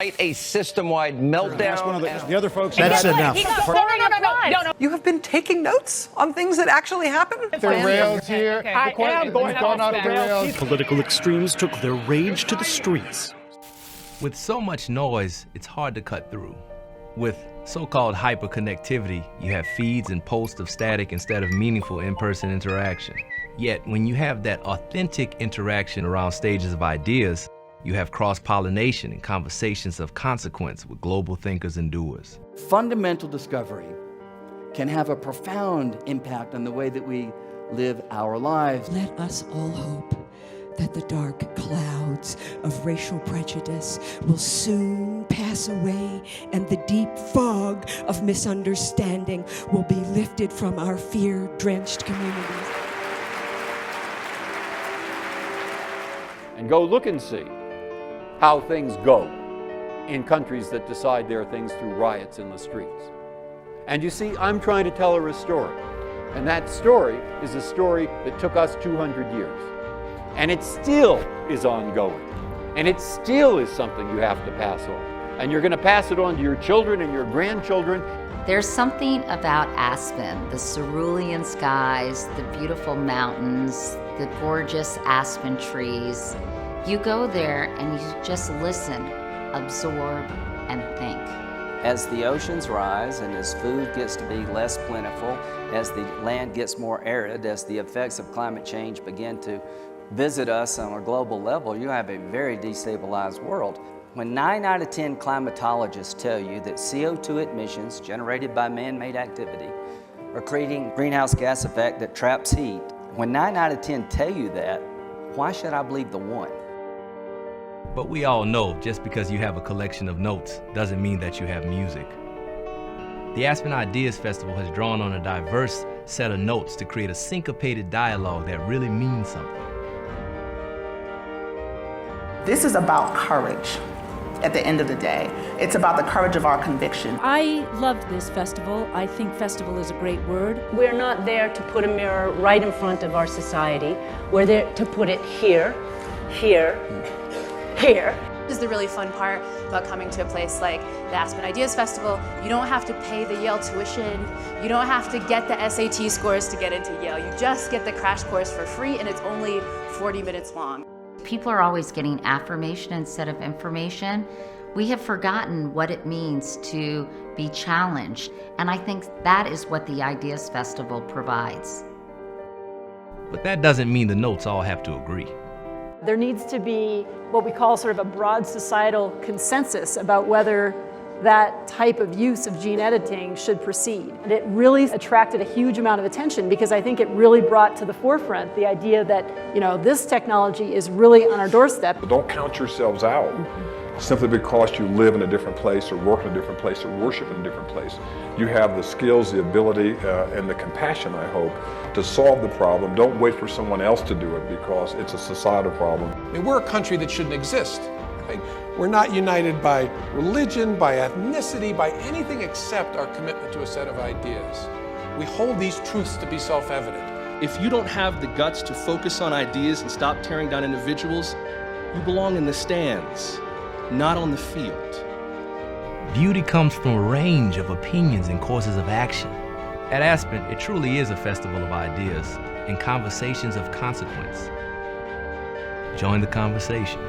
A system-wide meltdown. Ask one of the other folks. That's enough. No. You have been taking notes on things that actually happen? There are rails here. I am going gone off the rails. Political extremes took their rage to the streets. With so much noise, it's hard to cut through. With so-called hyperconnectivity, you have feeds and posts of static instead of meaningful in-person interaction. Yet, when you have that authentic interaction around stages of ideas, you have cross-pollination and conversations of consequence with global thinkers and doers. Fundamental discovery can have a profound impact on the way that we live our lives. Let us all hope that the dark clouds of racial prejudice will soon pass away and the deep fog of misunderstanding will be lifted from our fear-drenched communities. And go look and see how things go in countries that decide their things through riots in the streets. And you see, I'm trying to tell her a story. And that story is a story that took us 200 years. And it still is ongoing. And it still is something you have to pass on. And you're going to pass it on to your children and your grandchildren. There's something about Aspen, the cerulean skies, the beautiful mountains, the gorgeous aspen trees. You go there and you just listen, absorb, and think. As the oceans rise and as food gets to be less plentiful, as the land gets more arid, as the effects of climate change begin to visit us on a global level, you have a very destabilized world. When 9 out of 10 climatologists tell you that CO2 emissions generated by man-made activity are creating greenhouse gas effect that traps heat, when 9 out of 10 tell you that, why should I believe the one? But we all know just because you have a collection of notes doesn't mean that you have music. The Aspen Ideas Festival has drawn on a diverse set of notes to create a syncopated dialogue that really means something. This is about courage at the end of the day. It's about the courage of our conviction. I love this festival. I think festival is a great word. We're not there to put a mirror right in front of our society. We're there to put it here, here, here. This is the really fun part about coming to a place like the Aspen Ideas Festival. You don't have to pay the Yale tuition. You don't have to get the SAT scores to get into Yale. You just get the crash course for free, and it's only 40 minutes long. People are always getting affirmation instead of information. We have forgotten what it means to be challenged, and I think that is what the Ideas Festival provides. But that doesn't mean the notes all have to agree. There needs to be what we call sort of a broad societal consensus about whether that type of use of gene editing should proceed. And it really attracted a huge amount of attention because I think it really brought to the forefront the idea that, this technology is really on our doorstep. Don't count yourselves out simply because you live in a different place or work in a different place or worship in a different place. You have the skills, the ability, and the compassion, I hope, to solve the problem. Don't wait for someone else to do it because it's a societal problem. I mean, we're a country that shouldn't exist. Right? We're not united by religion, by ethnicity, by anything except our commitment to a set of ideas. We hold these truths to be self-evident. If you don't have the guts to focus on ideas and stop tearing down individuals, you belong in the stands, not on the field. Beauty comes from a range of opinions and courses of action. At Aspen, it truly is a festival of ideas and conversations of consequence. Join the conversation.